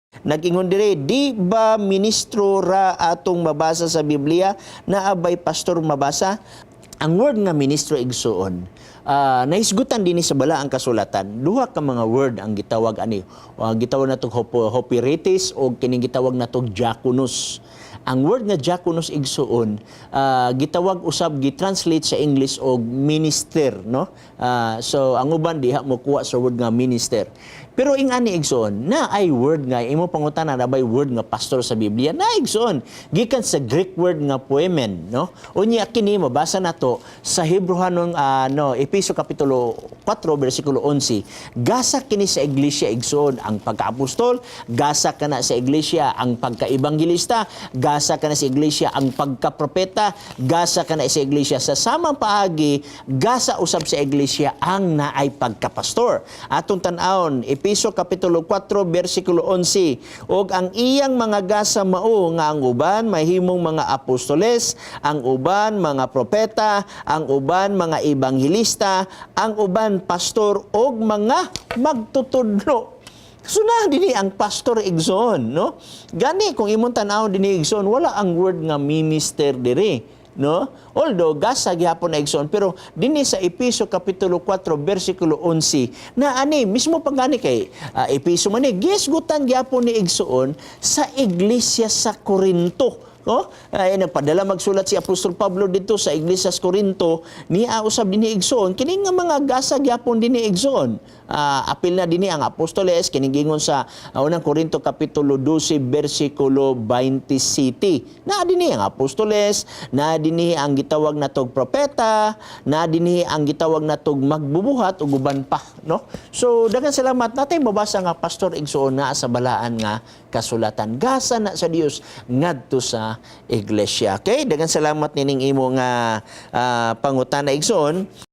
Nag-ingon dire, di ba ministro ra atong mabasa sa Biblia na abay pastor mabasa? Ang word nga ministro igsuon, nahisgutan din sa bala ang kasulatan. Duha ka mga word ang gitawag ani. Gitawag natong hoperitis o kining gitawag natong diakonos. Ang word nga diakonos igsuon, gitawag usab gitranslate sa English og minister, no? So ang uban diha mo kuha sa word nga minister. Pero ingani igsoon, na ay word nga imo pangutana na bay word nga pastor sa Biblia, na igsoon gikan sa Greek word nga poemen, no? Unya kini mabasa nato sa Hebrehanong Efeso kapitulo 4 bersikulo 11. Gasa kini sa iglesia igsoon ang pagkaapostol, gasa kana sa iglesia ang pagkaebanghelista, gasa kana sa iglesia ang pagkapropeta, gasa kana sa iglesia sa samang paagi, gasa usab sa iglesia ang naay pagkapastor. Atong tan-awon Efeso kapitulo 4 bersikulo 11, og ang iyang mga gasa mao nga ang uban mahimong mga apostoles, ang uban mga propeta, ang uban mga ebanghelista, ang uban pastor og mga magtutudlo. So na dinhi ang pastor igsoon, no? Gani kung imong tan-aw dinhi igsoon, wala ang word nga minister diri, no? Although gasa gihapon na igsoon, pero dinhi sa Efeso kapitulo 4 bersikulo 11 na ani mismo pagani kay Efeso man ni gisgutan gihapon ni igsoon sa iglesia sa Corinto. No? Nagpadala magsulat si Apostol Pablo dito sa Iglesia sa Corinto, niya usab dinhi igsoon kini nga mga gasa gyapon dinhi igsoon. Apil na dinhi ang apostoles kini gingon sa unang Corinto kapitulo 12 bersikulo 27. Na dinhi ang apostoles, na dinhi ang gitawag natog propeta, na dinhi ang gitawag natog magbubuhat ug uban pa, no? So daghang salamat natay mabasa nga pastor igsoon na sa balaan nga kasulatan. Gasa na sa Dios ngadto sa iglesia. Okay? Daghang salamat nining imo nga pangutana igsoon.